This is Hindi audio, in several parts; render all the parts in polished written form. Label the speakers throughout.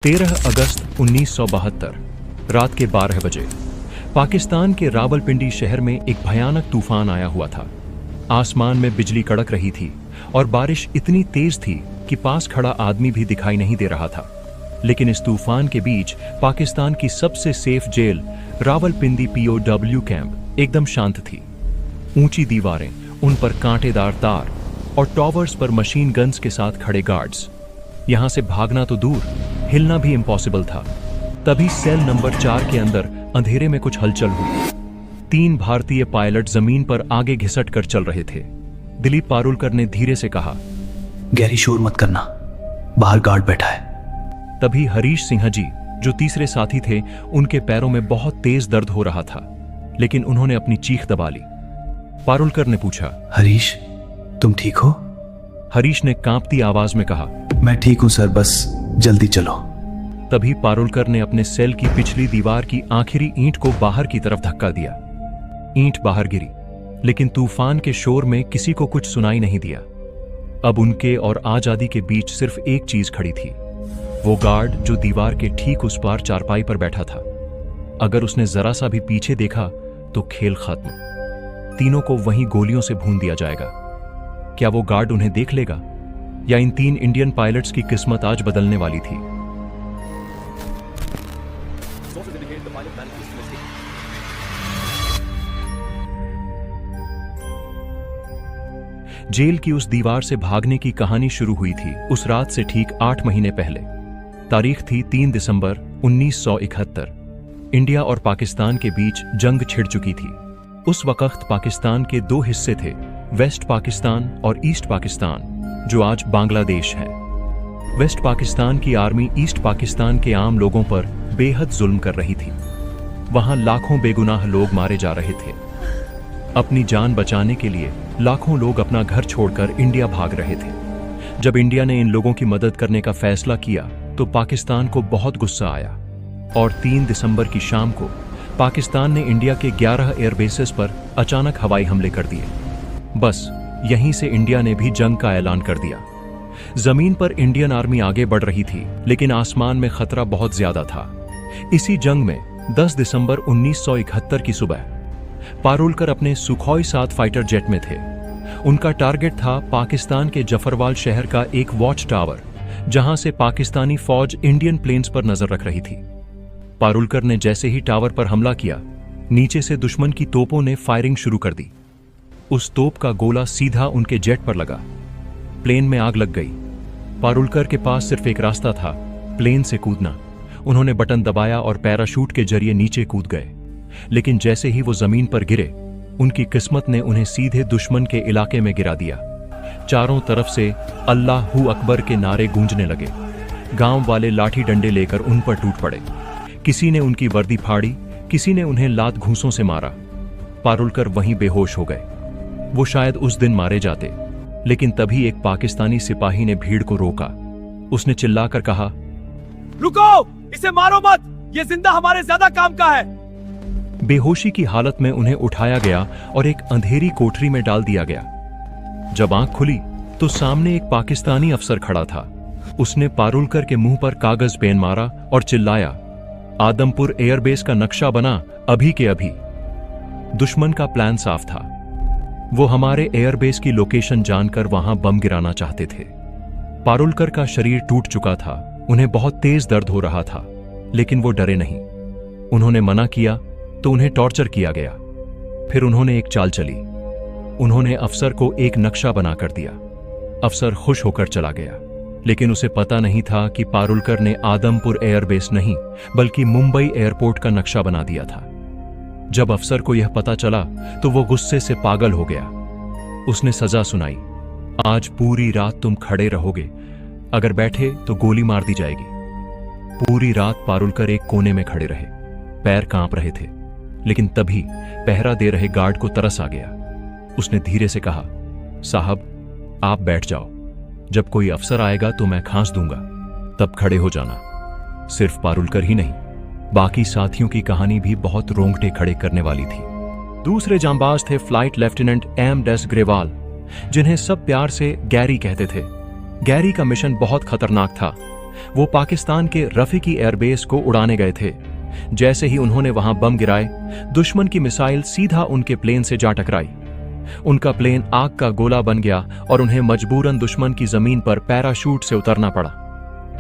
Speaker 1: 13 अगस्त 1972 रात के 12 बजे पाकिस्तान के रावलपिंडी शहर में एक भयानक तूफान आया हुआ था। आसमान में बिजली कड़क रही थी और बारिश इतनी तेज थी कि पास खड़ा आदमी भी दिखाई नहीं दे रहा था। लेकिन इस तूफान के बीच पाकिस्तान की सबसे safe jail Rawalpindi POW camp एकदम शांत थी। ऊंची दीवारें, उन पर कांटेदार तार और टॉवर्स पर मशीन गन्स के साथ खड़े गार्ड्स। यहां से भागना तो दूर, हिलना भी इम्पॉसिबल था। तभी सेल नंबर 4 के अंदर अंधेरे में कुछ हलचल हुई। 3 भारतीय पायलट जमीन पर आगे घिसट कर चल रहे थे। दिलीप पारुलकर ने धीरे से कहा,
Speaker 2: गैरी शोर मत करना, बाहर गार्ड बैठा है।
Speaker 1: तभी हरीश सिंह जी, जो तीसरे साथी थे, उनके पैरों में बहुत तेज दर्द हो रहा था, लेकिन उन्होंने अपनी चीख दबा ली। पारुलकर ने पूछा,
Speaker 2: हरीश, तुम ठीक हो?
Speaker 1: हरीश ने कांपती आवाज में कहा,
Speaker 2: मैं ठीक हूं सर, बस जल्दी चलो।
Speaker 1: तभी पारुलकर ने अपने सेल की पिछली दीवार की आखिरी ईंट को बाहर की तरफ धक्का दिया। ईंट बाहर गिरी, लेकिन तूफान के शोर में किसी को कुछ सुनाई नहीं दिया। अब उनके और आजादी के बीच सिर्फ एक चीज खड़ी थी, वो गार्ड जो दीवार के ठीक उस पार चारपाई पर बैठा था। अगर उसने जरा सा भी पीछे देखा तो खेल खत्म। तीनों को वहीं गोलियों से भून दिया जाएगा। क्या वो गार्ड उन्हें देख लेगा, या इन 3 इंडियन पायलट्स की किस्मत आज बदलने वाली थी? जेल की उस दीवार से भागने की कहानी शुरू हुई थी उस रात से ठीक 8 महीने पहले। तारीख थी 3 दिसंबर 1971। इंडिया और पाकिस्तान के बीच जंग छिड़ चुकी थी। उस वक्त पाकिस्तान के 2 हिस्से थे, वेस्ट पाकिस्तान और ईस्ट पाकिस्तान, जो आज बांग्लादेश है। वेस्ट पाकिस्तान की आर्मी ईस्ट पाकिस्तान के आम लोगों पर बेहद जुल्म कर रही थी। वहां लाखों बेगुनाह लोग मारे जा रहे थे। अपनी जान बचाने के लिए लाखों लोग अपना घर छोड़कर इंडिया भाग रहे थे। जब इंडिया ने इन लोगों की मदद करने का फैसला किया तो पाकिस्तान को बहुत गुस्सा आया और 3 दिसंबर की शाम को पाकिस्तान ने इंडिया के 11 एयरबेसेस पर अचानक हवाई हमले कर दिए। बस यहीं से इंडिया ने भी जंग का ऐलान कर दिया। जमीन पर इंडियन आर्मी आगे बढ़ रही थी, लेकिन आसमान में खतरा बहुत ज्यादा था। इसी जंग में 10 दिसंबर 1971 की सुबह पारुलकर अपने सुखोई 7 फाइटर जेट में थे। उनका टारगेट था पाकिस्तान के जफरवाल शहर का एक वॉच टावर, जहां से पाकिस्तानी फौज इंडियन प्लेन्स पर नजर रख रही थी। पारुलकर ने जैसे ही टावर पर हमला किया, नीचे से दुश्मन की तोपों ने फायरिंग शुरू कर दी। उस तोप का गोला सीधा उनके जेट पर लगा। प्लेन में आग लग गई। पारुलकर के पास सिर्फ एक रास्ता था, प्लेन से कूदना। उन्होंने बटन दबाया और पैराशूट के जरिए नीचे कूद गए। लेकिन जैसे ही वो जमीन पर गिरे, उनकी किस्मत ने उन्हें सीधे दुश्मन के इलाके में गिरा दिया। चारों तरफ से अल्लाहू अकबर के नारे गूंजने लगे। गांव वाले लाठी डंडे लेकर उन पर टूट पड़े। किसी ने उनकी वर्दी फाड़ी, किसी ने उन्हें लात घूंसों से मारा। पारुलकर वहीं बेहोश हो गए। वो शायद उस दिन मारे जाते, लेकिन तभी एक पाकिस्तानी सिपाही ने भीड़ को रोका। उसने चिल्लाकर कहा,
Speaker 3: रुको, इसे मारो मत, ये जिंदा हमारे ज्यादा काम का है।
Speaker 1: बेहोशी की हालत में उन्हें उठाया गया और एक अंधेरी कोठरी में डाल दिया गया। जब आंख खुली तो सामने एक पाकिस्तानी अफसर खड़ा था। उसने पारुलकर के मुंह पर कागज पेन मारा और चिल्लाया, आदमपुर एयरबेस का नक्शा बना अभी के अभी। दुश्मन का प्लान साफ था। वो हमारे एयरबेस की लोकेशन जानकर वहां बम गिराना चाहते थे। पारुलकर का शरीर टूट चुका था, उन्हें बहुत तेज दर्द हो रहा था, लेकिन वो डरे नहीं। उन्होंने मना किया तो उन्हें टॉर्चर किया गया। फिर उन्होंने एक चाल चली। उन्होंने अफसर को एक नक्शा बनाकर दिया। अफसर खुश होकर चला गया, लेकिन उसे पता नहीं था कि पारुलकर ने आदमपुर एयरबेस नहीं, बल्कि मुंबई एयरपोर्ट का नक्शा बना दिया था। जब अफसर को यह पता चला तो वो गुस्से से पागल हो गया। उसने सजा सुनाई, आज पूरी रात तुम खड़े रहोगे, अगर बैठे तो गोली मार दी जाएगी। पूरी रात पारुलकर एक कोने में खड़े रहे। पैर कांप रहे थे, लेकिन तभी पहरा दे रहे गार्ड को तरस आ गया। उसने धीरे से कहा, साहब, आप बैठ जाओ, जब कोई अफसर आएगा तो मैं खांस दूंगा, तब खड़े हो जाना। सिर्फ पारुलकर ही नहीं, बाकी साथियों की कहानी भी बहुत रोंगटे खड़े करने वाली थी। दूसरे जांबाज थे फ्लाइट लेफ्टिनेंट M. ग्रेवाल, जिन्हें सब प्यार से गैरी कहते थे। गैरी का मिशन बहुत खतरनाक था। वो पाकिस्तान के रफीकी एयरबेस को उड़ाने गए थे। जैसे ही उन्होंने वहां बम गिराए, दुश्मन की मिसाइल सीधा उनके प्लेन से जा टकराई। उनका प्लेन आग का गोला बन गया और उन्हें मजबूरन दुश्मन की जमीन पर पैराशूट से उतरना पड़ा।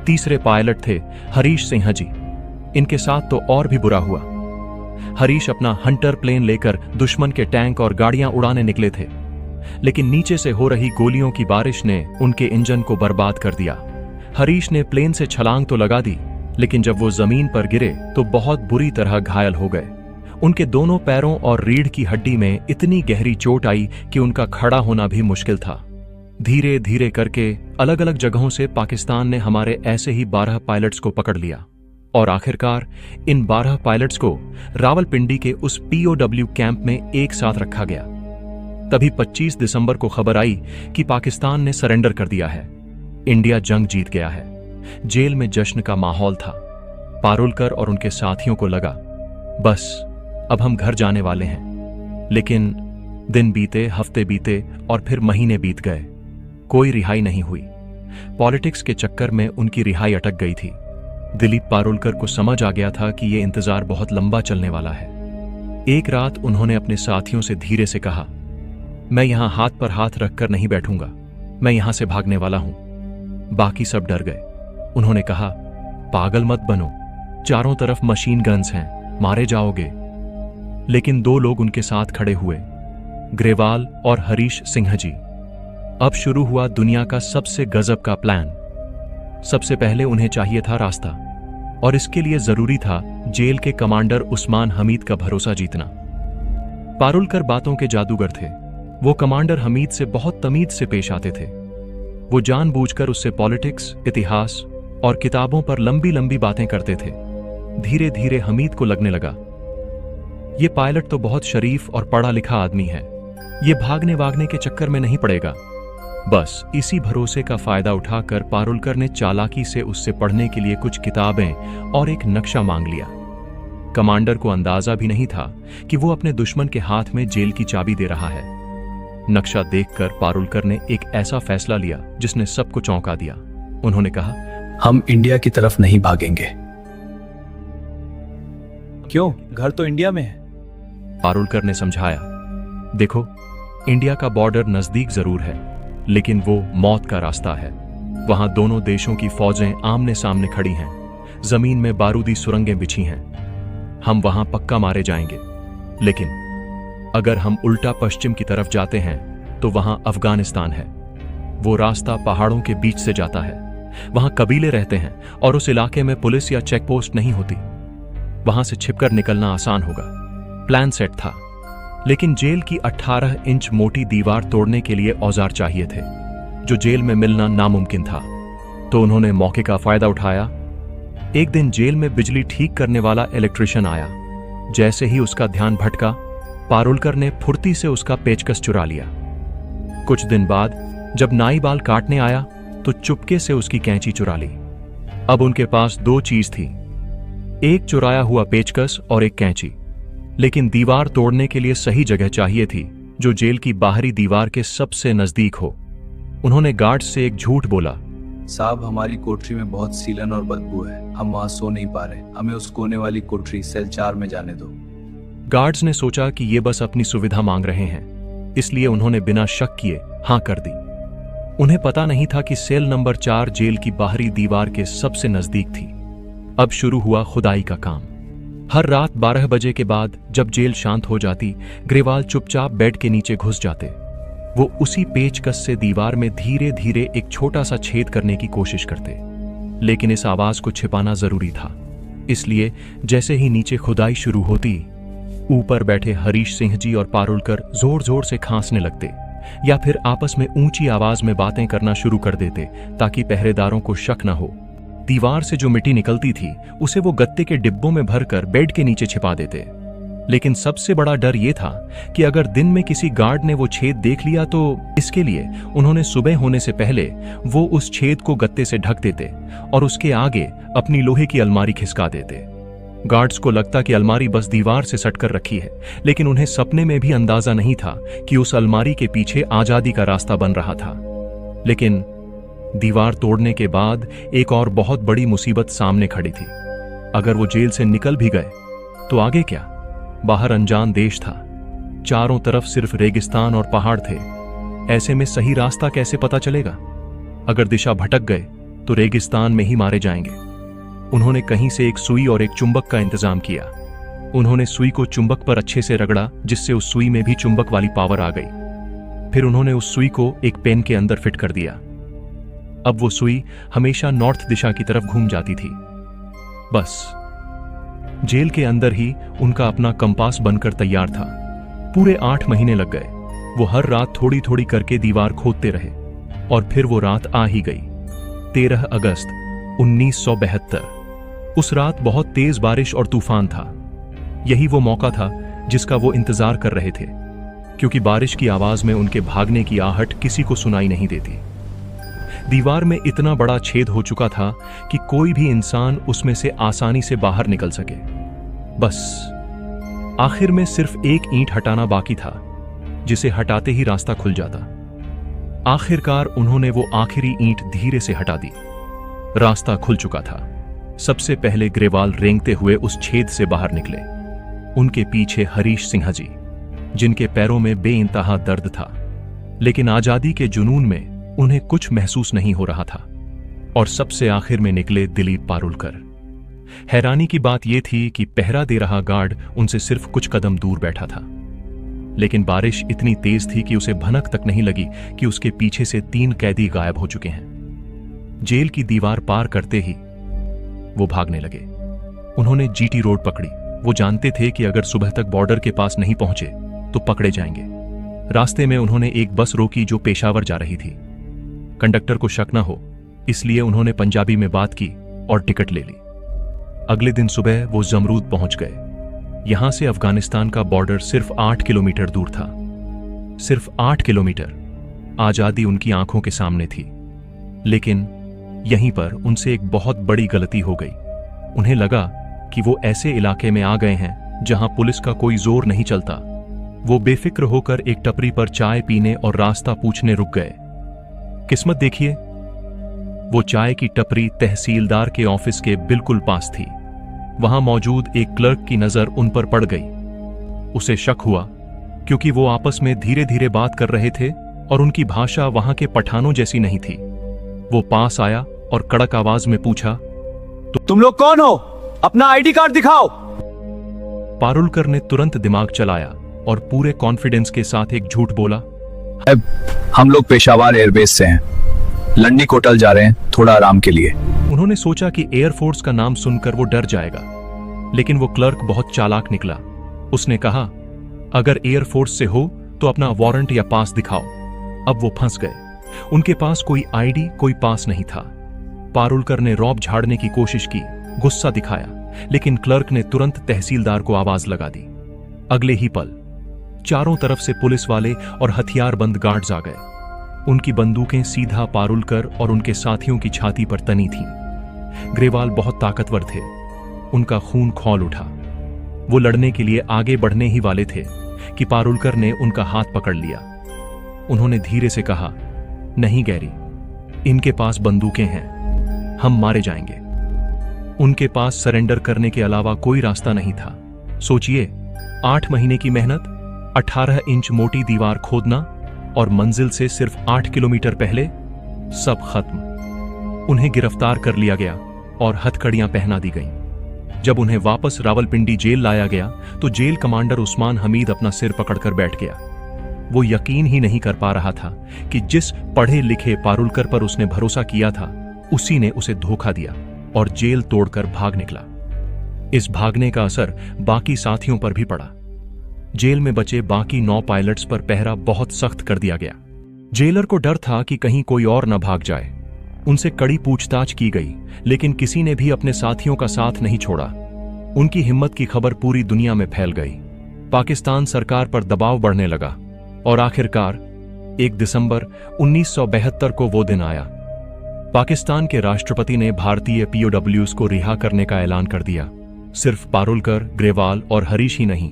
Speaker 1: तीसरे पायलट थे हरीश सिंह जी। इनके साथ तो और भी बुरा हुआ। हरीश अपना हंटर प्लेन लेकर दुश्मन के टैंक और गाड़ियां उड़ाने निकले थे, लेकिन नीचे से हो रही गोलियों की बारिश ने उनके इंजन को बर्बाद कर दिया। हरीश ने प्लेन से छलांग तो लगा दी, लेकिन जब वो जमीन पर गिरे तो बहुत बुरी तरह घायल हो गए। उनके दोनों पैरों और रीढ़ की हड्डी में इतनी गहरी चोट आई कि उनका खड़ा होना भी मुश्किल था। धीरे धीरे करके अलग अलग जगहों से पाकिस्तान ने हमारे ऐसे ही 12 पायलट्स को पकड़ लिया और आखिरकार इन 12 पायलट्स को रावलपिंडी के उस POW कैंप में एक साथ रखा गया। तभी 25 दिसंबर को खबर आई कि पाकिस्तान ने सरेंडर कर दिया है। इंडिया जंग जीत गया है। जेल में जश्न का माहौल था। पारुलकर और उनके साथियों को लगा, बस अब हम घर जाने वाले हैं। लेकिन दिन बीते, हफ्ते बीते और फिर महीने बीत गए। कोई रिहाई नहीं हुई। पॉलिटिक्स के चक्कर में उनकी रिहाई अटक गई थी। दिलीप पारुलकर को समझ आ गया था कि यह इंतजार बहुत लंबा चलने वाला है। एक रात उन्होंने अपने साथियों से धीरे से कहा, मैं यहां हाथ पर हाथ रखकर नहीं बैठूंगा, मैं यहां से भागने वाला हूं। बाकी सब डर गए। उन्होंने कहा, पागल मत बनो, चारों तरफ मशीन गन्स हैं, मारे जाओगे। लेकिन 2 लोग उनके साथ खड़े हुए, ग्रेवाल और हरीश सिंह जी। अब शुरू हुआ दुनिया का सबसे गजब का प्लान। सबसे पहले उन्हें चाहिए था रास्ता, और इसके लिए जरूरी था जेल के कमांडर उस्मान हमीद का भरोसा जीतना। पारुलकर बातों के जादूगर थे। वो कमांडर हमीद से बहुत तमीज से पेश आते थे। वो जानबूझकर उससे पॉलिटिक्स, इतिहास और किताबों पर लंबी लंबी बातें करते थे। धीरे धीरे हमीद को लगने लगा, ये पायलट तो बहुत शरीफ और पढ़ा लिखा आदमी है, ये भागने वागने के चक्कर में नहीं पड़ेगा। बस इसी भरोसे का फायदा उठाकर पारुलकर ने चालाकी से उससे पढ़ने के लिए कुछ किताबें और एक नक्शा मांग लिया। कमांडर को अंदाजा भी नहीं था कि वो अपने दुश्मन के हाथ में जेल की चाबी दे रहा है। नक्शा देखकर पारुलकर ने एक ऐसा फैसला लिया जिसने सबको चौंका दिया। उन्होंने कहा,
Speaker 2: हम इंडिया की तरफ नहीं भागेंगे।
Speaker 3: क्यों? घर तो इंडिया में है।
Speaker 1: पारुलकर ने समझाया, देखो, इंडिया का बॉर्डर नजदीक जरूर है, लेकिन वो मौत का रास्ता है। वहां दोनों देशों की फौजें आमने सामने खड़ी हैं, जमीन में बारूदी सुरंगें बिछी हैं। हम वहां पक्का मारे जाएंगे। लेकिन अगर हम उल्टा पश्चिम की तरफ जाते हैं तो वहां अफगानिस्तान है। वो रास्ता पहाड़ों के बीच से जाता है। वहां कबीले रहते हैं और उस इलाके में पुलिस या चेकपोस्ट नहीं होती। वहां से छिपकर निकलना आसान होगा। प्लान सेट था, लेकिन जेल की 18 इंच मोटी दीवार तोड़ने के लिए औजार चाहिए थे, जो जेल में मिलना नामुमकिन था। तो उन्होंने मौके का फायदा उठाया। एक दिन जेल में बिजली ठीक करने वाला इलेक्ट्रिशियन आया। जैसे ही उसका ध्यान भटका, पारुलकर ने फुर्ती से उसका पेचकस चुरा लिया। कुछ दिन बाद जब नाई बाल काटने आया तो चुपके से उसकी कैंची चुरा ली। अब उनके पास 2 चीज थी, एक चुराया हुआ पेचकस और एक कैंची। लेकिन दीवार तोड़ने के लिए सही जगह चाहिए थी, जो जेल की बाहरी दीवार के सबसे नजदीक हो। उन्होंने गार्ड से एक झूठ बोला,
Speaker 2: साहब, हमारी कोठरी में बहुत सीलन और बदबू है, हम वहां सो नहीं पा रहे, हमें उस कोने वाली कोठरी सेल 4 में जाने दो।
Speaker 1: गार्ड्स ने सोचा कि ये बस अपनी सुविधा मांग रहे हैं, इसलिए उन्होंने बिना शक किए हां कर दी। उन्हें पता नहीं था कि सेल नंबर 4 जेल की बाहरी दीवार के सबसे नजदीक थी। अब शुरू हुआ खुदाई का काम। हर रात 12 बजे के बाद जब जेल शांत हो जाती, ग्रेवाल चुपचाप बेड के नीचे घुस जाते। वो उसी पेचकस से दीवार में धीरे धीरे एक छोटा सा छेद करने की कोशिश करते, लेकिन इस आवाज को छिपाना जरूरी था। इसलिए जैसे ही नीचे खुदाई शुरू होती, ऊपर बैठे हरीश सिंह जी और पारुलकर जोर जोर से खांसने लगते या फिर आपस में ऊंची आवाज में बातें करना शुरू कर देते, ताकि पहरेदारों को शक न हो। दीवार से जो मिट्टी निकलती थी उसे वो गत्ते के डिब्बों में भरकर बेड के नीचे छिपा देते। लेकिन सबसे बड़ा डर ये था कि अगर दिन में किसी गार्ड ने वो छेद देख लिया तो इसके लिए उन्होंने सुबह होने से पहले वो उस छेद को गत्ते से ढक देते और उसके आगे अपनी लोहे की अलमारी खिसका देते। गार्ड्स को लगता कि अलमारी बस दीवार से सटकर रखी है, लेकिन उन्हें सपने में भी अंदाजा नहीं था कि उस अलमारी के पीछे आजादी का रास्ता बन रहा था। लेकिन दीवार तोड़ने के बाद एक और बहुत बड़ी मुसीबत सामने खड़ी थी। अगर वो जेल से निकल भी गए तो आगे क्या? बाहर अनजान देश था, चारों तरफ सिर्फ रेगिस्तान और पहाड़ थे। ऐसे में सही रास्ता कैसे पता चलेगा? अगर दिशा भटक गए तो रेगिस्तान में ही मारे जाएंगे। उन्होंने कहीं से एक सुई और एक चुंबक का इंतजाम किया। उन्होंने सुई को चुंबक पर अच्छे से रगड़ा, जिससे उस सुई में भी चुंबक वाली पावर आ गई। फिर उन्होंने उस सुई को एक पेन के अंदर फिट कर दिया। अब वो सुई हमेशा नॉर्थ दिशा की तरफ घूम जाती थी। बस जेल के अंदर ही उनका अपना कंपास बनकर तैयार था। पूरे 8 महीने लग गए। वो हर रात थोड़ी थोड़ी करके दीवार खोदते रहे और फिर वो रात आ ही गई। 13 अगस्त 1972। उस रात बहुत तेज बारिश और तूफान था। यही वो मौका था जिसका वो इंतजार कर रहे थे, क्योंकि बारिश की आवाज में उनके भागने की आहट किसी को सुनाई नहीं देती। दीवार में इतना बड़ा छेद हो चुका था कि कोई भी इंसान उसमें से आसानी से बाहर निकल सके। बस आखिर में सिर्फ एक ईंट हटाना बाकी था, जिसे हटाते ही रास्ता खुल जाता। आखिरकार उन्होंने वो आखिरी ईंट धीरे से हटा दी। रास्ता खुल चुका था। सबसे पहले ग्रेवाल रेंगते हुए उस छेद से बाहर निकले। उनके पीछे हरीश सिंह जी, जिनके पैरों में बेइंतहा दर्द था, लेकिन आजादी के जुनून में उन्हें कुछ महसूस नहीं हो रहा था। और सबसे आखिर में निकले दिलीप पारुलकर। हैरानी की बात यह थी कि पहरा दे रहा गार्ड उनसे सिर्फ कुछ कदम दूर बैठा था, लेकिन बारिश इतनी तेज थी कि उसे भनक तक नहीं लगी कि उसके पीछे से 3 कैदी गायब हो चुके हैं। जेल की दीवार पार करते ही वो भागने लगे। उन्होंने जीटी रोड पकड़ी। वो जानते थे कि अगर सुबह तक बॉर्डर के पास नहीं पहुंचे तो पकड़े जाएंगे। रास्ते में उन्होंने एक बस रोकी जो पेशावर जा रही थी। कंडक्टर को शक न हो, इसलिए उन्होंने पंजाबी में बात की और टिकट ले ली। अगले दिन सुबह वो जमरूद पहुंच गए। यहां से अफगानिस्तान का बॉर्डर सिर्फ 8 किलोमीटर दूर था। सिर्फ 8 किलोमीटर। आजादी उनकी आंखों के सामने थी। लेकिन यहीं पर उनसे एक बहुत बड़ी गलती हो गई। उन्हें लगा कि वो ऐसे इलाके में आ गए हैं जहां पुलिस का कोई जोर नहीं चलता। वो बेफिक्र होकर एक टपरी पर चाय पीने और रास्ता पूछने रुक गए। किस्मत देखिए, वो चाय की टपरी तहसीलदार के ऑफिस के बिल्कुल पास थी। वहां मौजूद एक क्लर्क की नजर उन पर पड़ गई। उसे शक हुआ, क्योंकि वो आपस में धीरे धीरे बात कर रहे थे और उनकी भाषा वहां के पठानों जैसी नहीं थी। वो पास आया और कड़क आवाज में पूछा,
Speaker 3: तुम लोग कौन हो? अपना आईडी कार्ड दिखाओ।
Speaker 1: पारुलकर ने तुरंत दिमाग चलाया और पूरे कॉन्फिडेंस के साथ एक झूठ बोला,
Speaker 2: हम लोग पेशावर एयरबेस से हैं, लंडी कोटल जा रहे हैं थोड़ा आराम के लिए।
Speaker 1: उन्होंने सोचा कि एयरफोर्स का नाम सुनकर वो डर जाएगा, लेकिन वो क्लर्क बहुत चालाक निकला। उसने कहा, अगर एयरफोर्स से हो तो अपना वारंट या पास दिखाओ। अब वो फंस गए। उनके पास कोई आईडी, कोई पास नहीं था। पारुलकर ने रौब झाड़ने की कोशिश की, गुस्सा दिखाया, लेकिन क्लर्क ने तुरंत तहसीलदार को आवाज लगा दी। अगले ही पल चारों तरफ से पुलिस वाले और हथियारबंद गार्ड्स आ गए। उनकी बंदूकें सीधा पारुलकर और उनके साथियों की छाती पर तनी थीं। ग्रेवाल बहुत ताकतवर थे। उनका खून खौल उठा। वो लड़ने के लिए आगे बढ़ने ही वाले थे कि पारुलकर ने उनका हाथ पकड़ लिया। उन्होंने धीरे से कहा, नहीं गैरी, इनके पास बंदूकें हैं, हम मारे जाएंगे। उनके पास सरेंडर करने के अलावा कोई रास्ता नहीं था। सोचिए, 8 महीने की मेहनत, 18 इंच मोटी दीवार खोदना और मंजिल से सिर्फ 8 किलोमीटर पहले सब खत्म। उन्हें गिरफ्तार कर लिया गया और हथकड़ियां पहना दी गईं। जब उन्हें वापस रावलपिंडी जेल लाया गया तो जेल कमांडर उस्मान हमीद अपना सिर पकड़कर बैठ गया। वो यकीन ही नहीं कर पा रहा था कि जिस पढ़े लिखे पारुलकर पर उसने भरोसा किया था, उसी ने उसे धोखा दिया और जेल तोड़कर भाग निकला। इस भागने का असर बाकी साथियों पर भी पड़ा। जेल में बचे बाकी 9 पायलट्स पर पहरा बहुत सख्त कर दिया गया। जेलर को डर था कि कहीं कोई और न भाग जाए। उनसे कड़ी पूछताछ की गई, लेकिन किसी ने भी अपने साथियों का साथ नहीं छोड़ा। उनकी हिम्मत की खबर पूरी दुनिया में फैल गई। पाकिस्तान सरकार पर दबाव बढ़ने लगा और आखिरकार 1 दिसंबर 1972 को वो दिन आया। पाकिस्तान के राष्ट्रपति ने भारतीय पीओडब्ल्यूज को रिहा करने का ऐलान कर दिया। सिर्फ पारुलकर, ग्रेवाल और हरीश ही नहीं,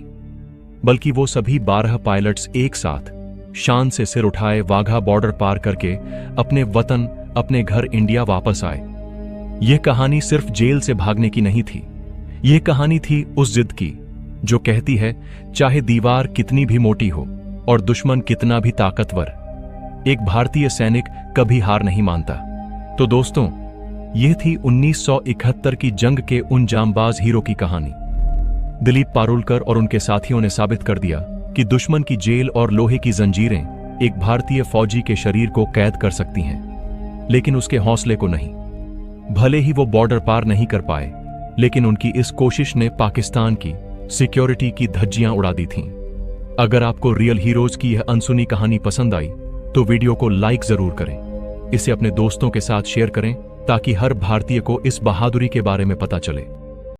Speaker 1: बल्कि वो सभी 12 पायलट्स एक साथ शान से सिर उठाए वाघा बॉर्डर पार करके अपने वतन अपने घर इंडिया वापस आए। यह कहानी सिर्फ जेल से भागने की नहीं थी, यह कहानी थी उस जिद की जो कहती है चाहे दीवार कितनी भी मोटी हो और दुश्मन कितना भी ताकतवर, एक भारतीय सैनिक कभी हार नहीं मानता। तो दोस्तों, यह थी 1971 की जंग के उन जांबाज हीरो की कहानी। दिलीप पारुलकर और उनके साथियों ने साबित कर दिया कि दुश्मन की जेल और लोहे की जंजीरें एक भारतीय फौजी के शरीर को कैद कर सकती हैं, लेकिन उसके हौसले को नहीं। भले ही वो बॉर्डर पार नहीं कर पाए, लेकिन उनकी इस कोशिश ने पाकिस्तान की सिक्योरिटी की धज्जियां उड़ा दी थीं। अगर आपको रियल हीरोज की यह अनसुनी कहानी पसंद आई तो वीडियो को लाइक जरूर करें, इसे अपने दोस्तों के साथ शेयर करें ताकि हर भारतीय को इस बहादुरी के बारे में पता चले।